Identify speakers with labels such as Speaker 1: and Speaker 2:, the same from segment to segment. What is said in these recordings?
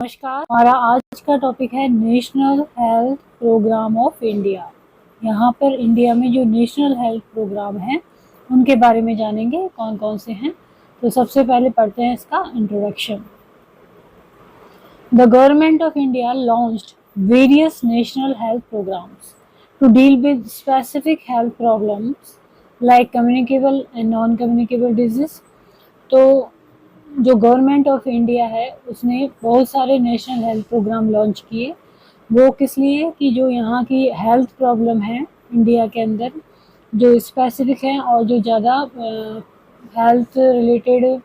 Speaker 1: नमस्कार। हमारा आज का टॉपिक है national health programme of India. यहाँ पर इंडिया में जो नेशनल हेल्थ प्रोग्राम है उनके बारे में जानेंगे, कौन कौन से हैं। तो सबसे पहले पढ़ते हैं इसका introduction. The government of India launched various national health programmes to deal with specific health problems like communicable and non communicable disease. तो जो गवर्नमेंट ऑफ इंडिया है उसने बहुत सारे नेशनल हेल्थ प्रोग्राम लॉन्च किए। वो किस लिए कि जो यहाँ की हेल्थ प्रॉब्लम है इंडिया के अंदर, जो स्पेसिफिक हैं और जो ज़्यादा हेल्थ रिलेटेड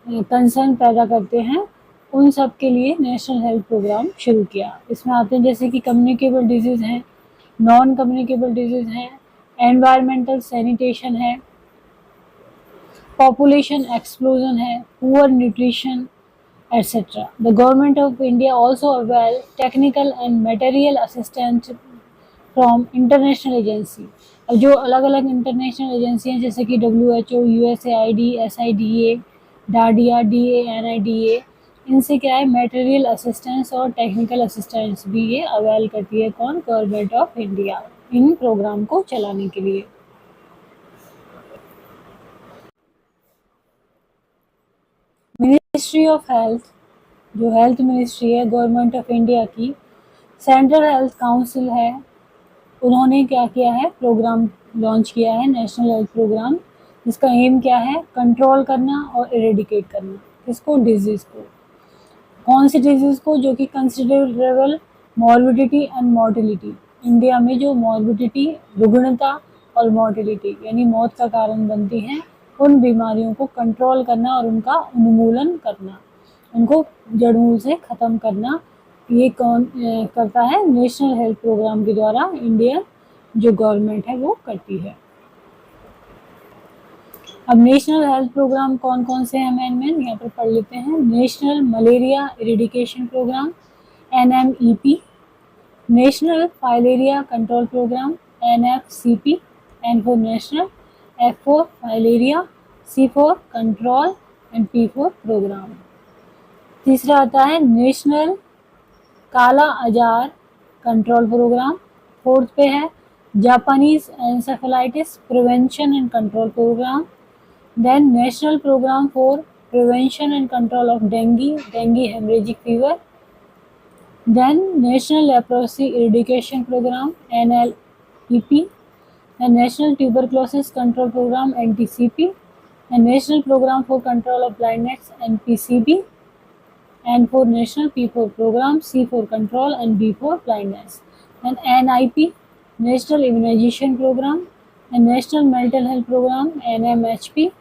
Speaker 1: कंसर्न पैदा करते हैं, उन सब के लिए नेशनल हेल्थ प्रोग्राम शुरू किया। इसमें आते हैं जैसे कि कम्युनिकेबल डिजीज़ हैं, नॉन कम्युनिकेबल डिजीज़ हैं, एनवायरमेंटल सैनिटेशन है, पॉपुलेशन एक्सप्लोजन है, poor nutrition etc. The government of India also avail technical and material assistance from international agency। अब जो अलग अलग इंटरनेशनल एजेंसी हैं जैसे कि WHO, USAID, SIDA, डाडिया, DA, NIDA, इनसे क्या है मटेरियल असिस्टेंस और टेक्निकल असिस्टेंस भी ये अवेल करती है। कौन? गवर्नमेंट ऑफ इंडिया, इन प्रोग्राम को चलाने के लिए। मिनिस्ट्री ऑफ हेल्थ, जो हेल्थ मिनिस्ट्री है गवर्नमेंट ऑफ इंडिया की, सेंट्रल हेल्थ काउंसिल है, उन्होंने क्या किया है, प्रोग्राम लॉन्च किया है, नेशनल हेल्थ प्रोग्राम, जिसका एम क्या है, कंट्रोल करना और इरेडिकेट करना। किसको? डिजीज़ को। कौन सी डिजीज़ को? जो कि considerable morbidity and mortality, India में जो मॉर्बिडिटी, रुग्णता और मोर्टिलिटी यानी मौत का कारण बनती हैं, उन बीमारियों को कंट्रोल करना और उनका उन्मूलन करना, उनको जड़मूल से ख़त्म करना। ये कौन करता है? नेशनल हेल्थ प्रोग्राम के द्वारा इंडिया जो गवर्नमेंट है वो करती है। अब नेशनल हेल्थ प्रोग्राम कौन कौन से हैं मैन यहाँ पर पढ़ लेते हैं। National malaria eradication programme NMEP, national filaria control programme NFCP, N for national, F for filaria, C for control and P for programme. तीसरा आता है नेशनल काला अजार कंट्रोल प्रोग्राम। फोर्थ पे है Japanese encephalitis prevention and control programme. Then national programme for prevention and control of dengue haemorrhagic fever. Then national leprosy eradication programme NLEP, and national tuberculosis control programme NTCP, and national programme for control of blindness NPCB, N for national, P for program, C for control and B for blindness. And NIP, National Immunization Program, and National Mental Health Program NMHP.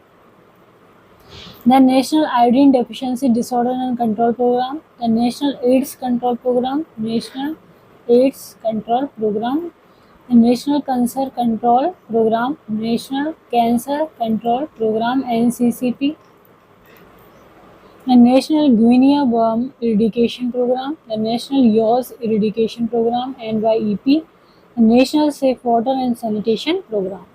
Speaker 1: The National Iodine Deficiency Disorder and Control Program, the National AIDS Control Program, National AIDS Control Program, the National Cancer Control Program, National Cancer Control Program NCCP, the National Guinea Worm Eradication Program, the National Yaws Eradication Program NYEP, the National Safe Water and Sanitation Program।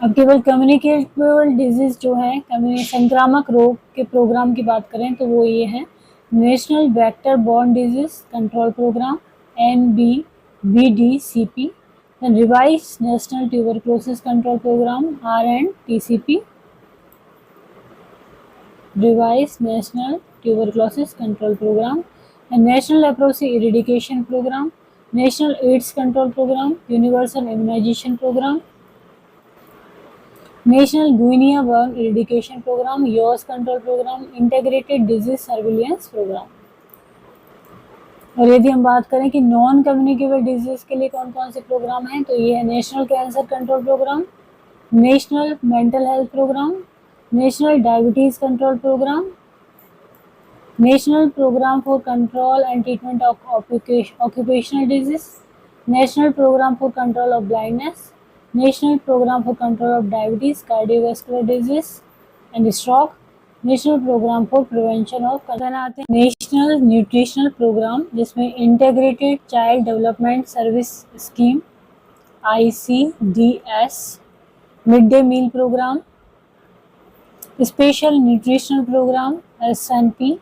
Speaker 1: अब केवल communicable disease जो है, संक्रामक रोग के programme की बात करें तो वो ये है national vector borne disease control programme NBVDCP, the revised National Tuberculosis Control Program RNTCP, revised National Tuberculosis Control Program, and National Leprosy Eradication Program, National AIDS Control Program, Universal Immunization Program, National Guinea Worm Eradication Program, Yaws Control Program, Integrated Disease Surveillance Program। और यदि हम बात करें कि non communicable disease के लिए कौन कौन से प्रोग्राम हैं, तो ये है national cancer control programme, national mental health programme, national diabetes control programme, national programme for control and treatment of occupational disease, national programme for control of blindness, national programme for control of diabetes, cardiovascular disease and stroke, national programme for prevention of आते हैं national nutritional programme, जिसमें integrated child development service scheme ICDS, mid day meal programme, special nutritional programme SNP,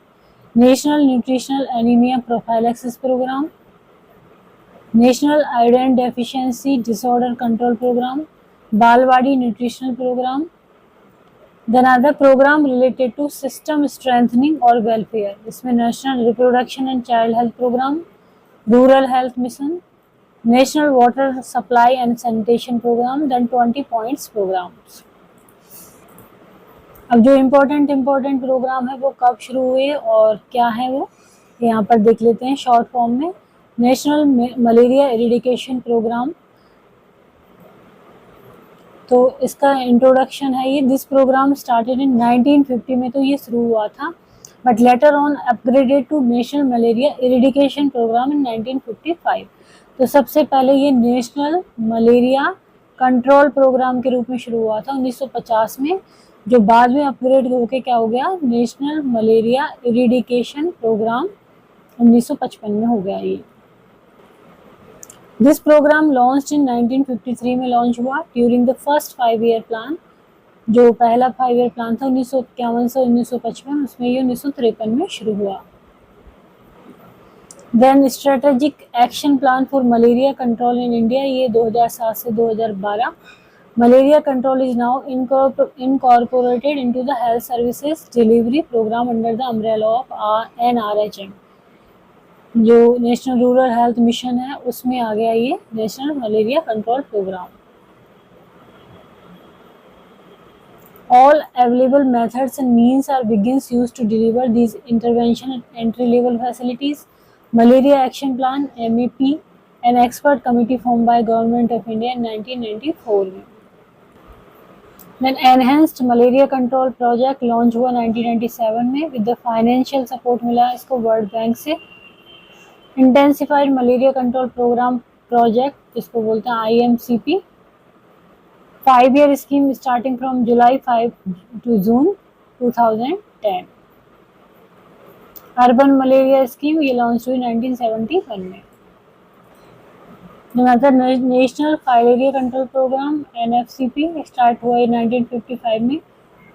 Speaker 1: national nutritional anaemia prophylaxis programme, national iron deficiency disorder control program, balwadi nutritional program, then other program related to system strengthening और welfare, इसमें national reproduction and child health program, rural health mission, national water supply and sanitation program, then 20 points programs. अब जो important programme है वो कब शुरू हुए और क्या है वो यहाँ पर देख लेते हैं शॉर्ट फॉर्म में। नेशनल मलेरिया एरिडिकेशन प्रोग्राम, तो इसका इंट्रोडक्शन है ये। दिस प्रोग्राम स्टार्टेड इन 1950 में तो ये शुरू हुआ था, but later on upgraded to national malaria eradication program in 1955। तो सबसे पहले ये नेशनल मलेरिया कंट्रोल प्रोग्राम के रूप में शुरू हुआ था 1950 में, जो बाद में अपग्रेड होके क्या हो गया, नेशनल मलेरिया एरिडिकेशन प्रोग्राम 1955 में हो गया ये। दिस प्रोग्राम लॉन्च्ड इन 1953 में लॉन्च हुआ during the first 5 year plan. जो पहला 5 ईयर प्लान था 1951 से 1955, उसमें ये 1953 में शुरू हुआ। Then strategic action plan for malaria control in India, ये 2007 से 2012। Malaria control is now incorporated into the health services delivery program under the umbrella of NRHM। जो नेशनल रूरल हेल्थ मिशन है उसमें आ गया ये national malaria control programme. All available methods and means are begins used to deliver these intervention at entry level facilities. Malaria Action Plan (MAP), an expert committee formed by Government of India in 1994 में। Then Enhanced Malaria Control Project launch हुआ 1997 में with the financial support मिला इसको world bank से। Intensified malaria control programme project जिसको बोलते हैं IMCP, 5 year scheme starting from July 5 to June 2010। Urban malaria scheme ये लॉन्च हुई 1971 में। National filaria control programme NFCP start हुआ 1955 में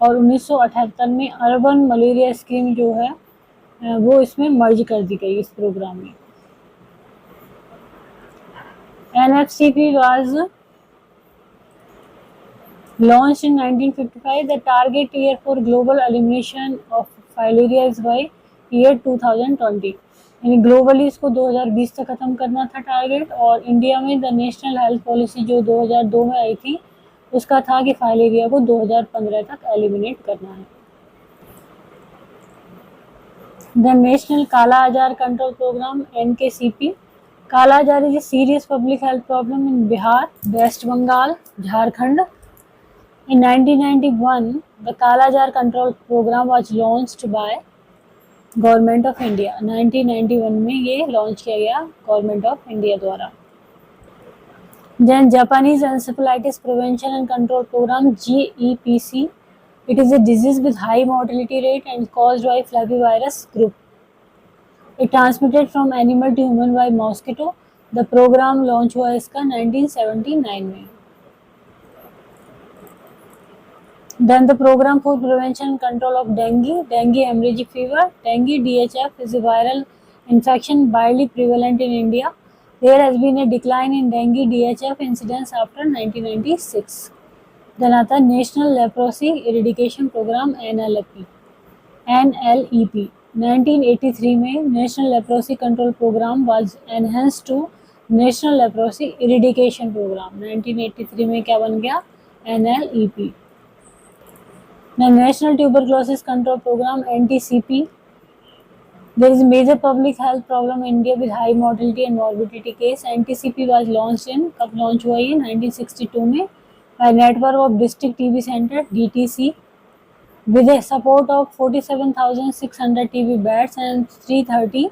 Speaker 1: और 1978 में अर्बन मलेरिया स्कीम जो है वो इसमें मर्ज कर दी गई इस प्रोग्राम में। NFCP was launched in 1955. The target year for global elimination of filaria is by year 2020। यानी ग्लोबली इसको 2020 तक खत्म करना था टारगेट, और इंडिया में द नेशनल हेल्थ पॉलिसी जो 2002 में आई थी उसका था कि फाइलेरिया को 2015 तक एलिमिनेट करना है। द नेशनल काला आजार control programme NKCP। Kala azar is a serious public health problem in Bihar, west Bengal, Jharkhand. In 1991, the Kala Jar Control Program was launched by government of India. 1991 में ये लॉन्च किया गया गवर्नमेंट ऑफ इंडिया द्वारा। Then Japanese encephalitis prevention and control program GEPC। It is a disease with high mortality rate and caused by flavivirus group. It transmitted from animal to human by mosquito. The program launch हुआ इसका 1979 में। Then the program for prevention and control of dengue hemorrhagic fever. Dengue DHF is a viral infection widely prevalent in India. There has been a decline in dengue DHF incidence after 1996. Then आता है National Leprosy Eradication Program NLEP। 1983 में National Leprosy Control Program was enhanced to National Leprosy Eradication Program। 1983 में क्या बन गया, NLEP। The National Tuberculosis Control Program (NTCP). There is a major public health problem in India with high mortality and morbidity case. NTCP was launched in, कब launch हुआ ये 1962 में by Network of District TB Center (DTC) with a support of 47,600 TB beds and 330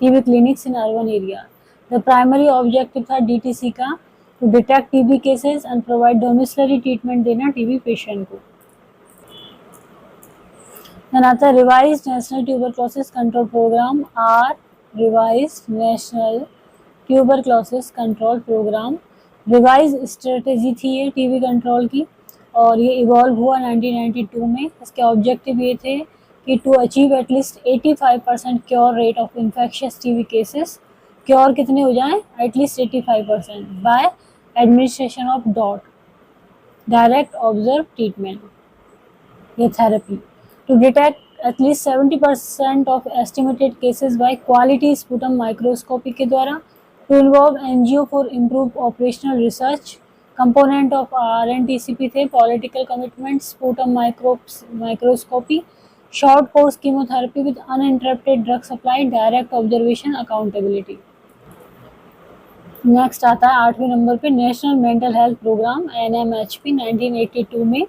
Speaker 1: TB clinics in urban area. The primary objective था DTC का to detect TB cases and provide domiciliary treatment देना TB patient को। Then आता है revise national tuberculosis control programme revise national tuberculosis control programme. Revise strategy थी ये TB control की और ये इवॉल्व हुआ 1992 में। इसके ऑब्जेक्टिव ये थे कि to achieve at least 85% cure rate of infectious TB cases, cure कितने हो जाएं, at least 85% by administration of DOT, direct observe treatment या therapy, to detect at least 70% of estimated cases by quality sputum microscopy के द्वारा, to involve NGO for improved operational research, component of RNTCP थे political commitment, sputum microscopy, short course chemotherapy with uninterrupted drug supply, direct observation, accountability. Next आता है 8वें number पे national mental health programme NMHP 1982 में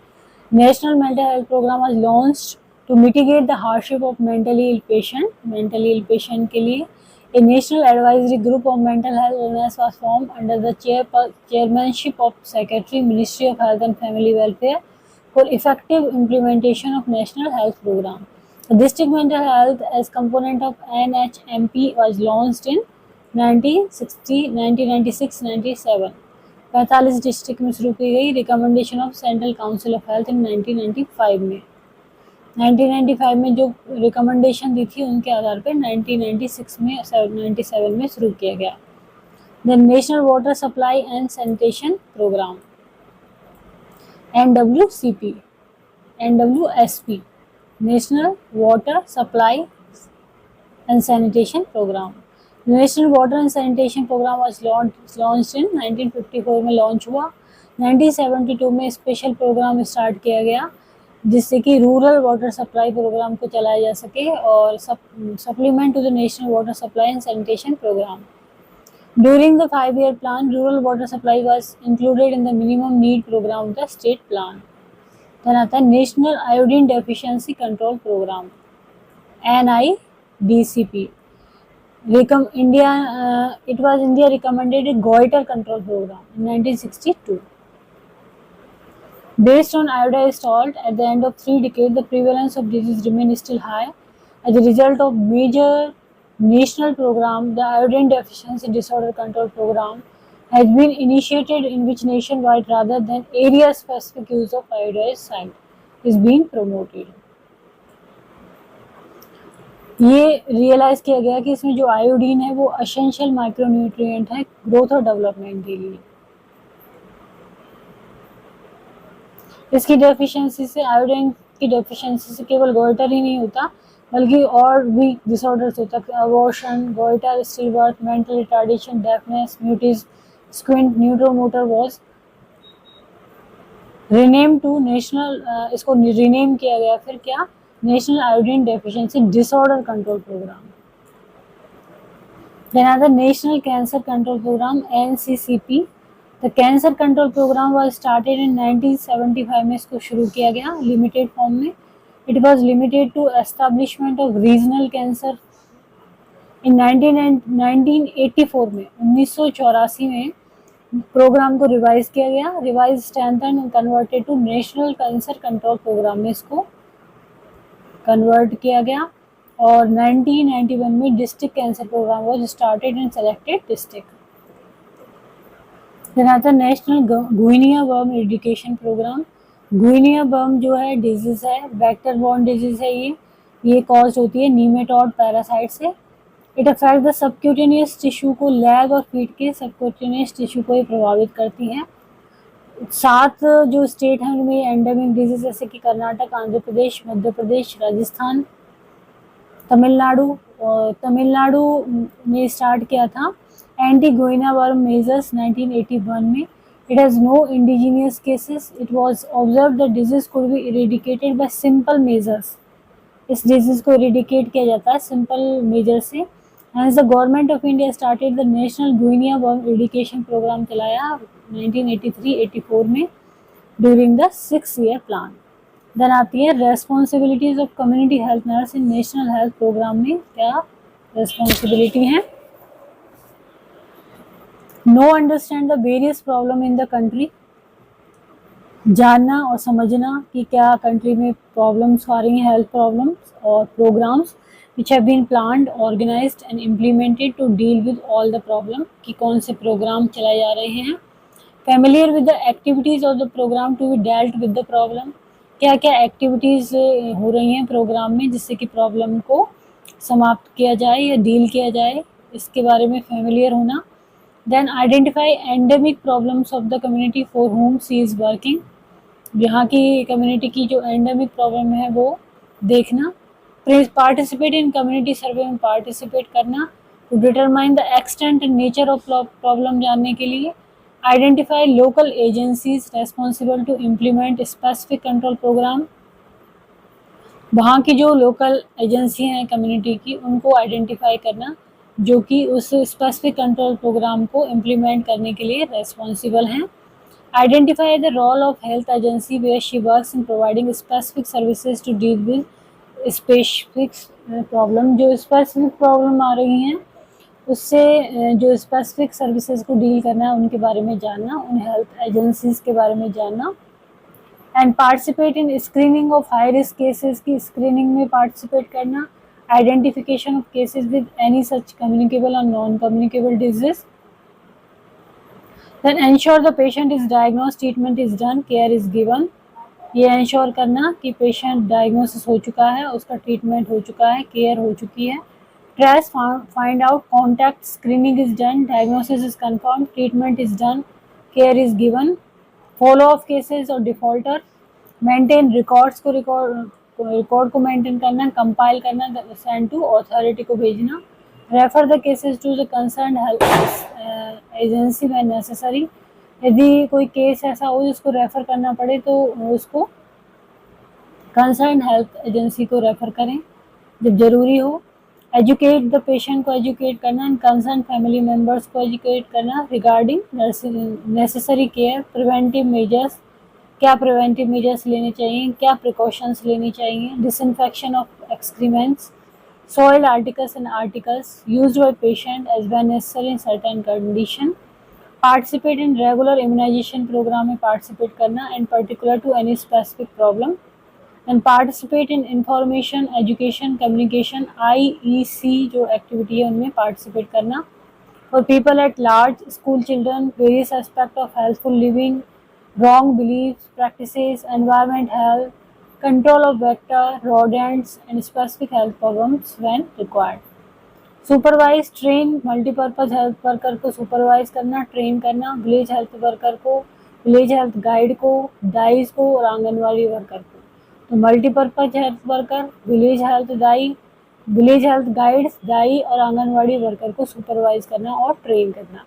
Speaker 1: national mental health programme was launched to mitigate the hardship of mentally ill patient के लिए a national advisory group of mental health illness was formed under the chairmanship of Secretary, Ministry of Health and Family Welfare for effective implementation of national health program. The district mental health as component of NHMP was launched in 1996-97. 45 district में शुरू की गई, recommendation of central council of health in 1995 में 1995 में जो recommendation दी थी उनके आधार पर 1996 में 97 में शुरू किया गया। The national water supply and sanitation programme NWSP national water supply and sanitation programme. National water and sanitation programme was launched in 1954 में लॉन्च हुआ। 1972 में स्पेशल प्रोग्राम स्टार्ट किया गया जिससे कि रूरल वाटर सप्लाई प्रोग्राम को चलाया जा सके और supplement to the national water supply and sanitation programme. During the 5-year plan rural water supply was included in the minimum need programme of the state plan. Then आता है national iodine deficiency control programme NIDCP। It was India recommended a goiter control program in 1962. Based on iodized salt, at the end of 3 decades, the prevalence of disease remained still high. As a result of major national program, the iodine deficiency disorder control program has been initiated in which nationwide rather than area-specific use of iodized salt is being promoted. ये realise किया गया कि इसमें जो iodine है वो essential micronutrient है growth और डेवलपमेंट के लिए। इसकी डेफिशिएंसी से, आयोडीन की डेफिशिएंसी से केवल गोइटर ही नहीं होता बल्कि और भी डिसऑर्डर्स होता है, abortion, goiter, stillbirth, mental retardation, deafness, mutism, squint, neuromotor was rename to national, इसको रीनेम किया गया फिर क्या, national iodine deficiency disorder control programme. Then आता है national cancer control program NCCP। The cancer control program was started in 1975 में इसको शुरू किया गया लिमिटेड फॉर्म में। It was limited to establishment of regional cancer. In 1984 में 1984 में प्रोग्राम को रिवाइज किया गया, revise strengthen and converted to national cancer control programme में इसको कन्वर्ट किया गया और 1991 में district cancer programme was started in selected district. Then आता है national guinea worm eradication programme. Guinea worm जो है डिजीज है, वेक्टर बॉर्न डिजीज है, ये कॉज होती है नीमेटोड पैरासाइट से। It affect the subcutaneous tissue को, लैग और फीट के सबक्यूटेनियस टिश्यू को ये प्रभावित करती है। 7 जो स्टेट हैं उनमें एंडेमिक डिजीज जैसे कि कर्नाटक, आंध्र प्रदेश, मध्य प्रदेश, राजस्थान, तमिलनाडु। और तमिलनाडु ने स्टार्ट किया था एंटी गुइनिया वर्म मेजर्स 1981 में। It has no indigenous cases. It was observe the disease could be eradicated by simple measures. इस डिजीज को इरेडिकेट किया जाता है सिंपल मेजर से। Hence the government of India started the national guinea worm eradication program चलाया 1983-84 में during the 6-year plan. Then आती है responsibilities of community health nurse in national health programme में क्या रेस्पॉन्सिबिलिटी है। Know understand the various problem in the country, जानना और समझना कि क्या कंट्री में प्रॉब्लम्स आ रही हैं, हेल्थ प्रॉब्लम्स, और programmes which have been planned, organized and implemented to deal with all the problem कि कौन से प्रोग्राम चलाए जा रहे हैं। Familiar with the activities of the program to be dealt with the problem, क्या क्या एक्टिविटीज़ हो रही हैं प्रोग्राम में जिससे कि प्रॉब्लम को समाप्त किया जाए या डील किया जाए, इसके बारे में फेमिलियर होना। Then identify endemic problems of the community for whom she is working, यहाँ की कम्युनिटी की जो एंडेमिक प्रॉब्लम है वो देखना। पार्टिसिपेट इन कम्युनिटी सर्वे में पार्टिसिपेट करना, to determine the extent and nature of problem जानने के लिए। Identify local agencies responsible to implement specific control programme, वहाँ की जो लोकल एजेंसी हैं कम्युनिटी की उनको आइडेंटिफाई करना जो कि उस स्पेसिफिक कंट्रोल प्रोग्राम को इम्प्लीमेंट करने के लिए रेस्पॉन्सिबल हैं। Identify the role of health agency where she works in providing specific services to deal with specific problem, जो स्पेसिफिक प्रॉब्लम आ रही हैं उससे जो स्पेसिफिक सर्विसेज को डील करना है उनके बारे में जानना, उन हेल्थ एजेंसीज के बारे में जानना। And participate in screening of high risk cases की स्क्रीनिंग में पार्टिसिपेट करना। Identification of cases with any such communicable और non communicable disease. Then ensure the patient is diagnose, treatment is done, care is given, ये ensure करना कि patient diagnosis हो चुका है, उसका ट्रीटमेंट हो चुका है, केयर हो चुकी है। Trace find out contact, screening is done, diagnosis is confirm, treatment is done, care is given. Follow of cases और डिफॉल्टर, मेंटेन रिकॉर्ड्स को रिकॉर्ड को मेंटेन करना, कंपाइल करना, सेंड टू अथॉरिटी को भेजना। Refer the cases to the concern health agency when necessary, यदि कोई case ऐसा हो जिसको रेफर करना पड़े तो उसको कंसर्न हेल्थ एजेंसी को रेफर करें जब जरूरी हो। एजुकेट द पेशेंट को एजुकेट करना, एंड कंसर्न फैमिली मेम्बर्स को एजुकेट करना regarding necessary care. Preventive measures, क्या प्रिवेंटिव मेजर्स लेने चाहिए, क्या प्रिकॉशंस लेनी चाहिए। Disinfection of excrements, soiled articles and articles used by patient as when necessary in certain condition. Participate in regular immunization program में participate करना and particular to any specific problem. And participate in information, education, communication IEC जो activity है उनमें participate करना. For people at large, school children, various aspect of healthful living, wrong beliefs, practices, environment health, control of vector, rodents and specific health problems when required. Supervise train, multipurpose health worker को supervise करना, train करना, village health worker को, village health guide को, डाइज को और anganwadi worker को। तो multipurpose health worker, village health dai, village health guides, dai और आंगनवाड़ी वर्कर को सुपरवाइज करना और ट्रेन करना।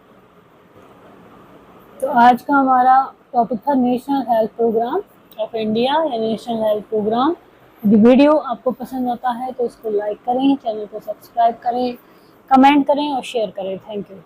Speaker 1: तो आज का हमारा टॉपिक था national health programme of India या नेशनल हेल्थ प्रोग्राम। यदि वीडियो आपको पसंद आता है तो इसको लाइक करें, चैनल को सब्सक्राइब करें, कमेंट करें और शेयर करें। Thank you.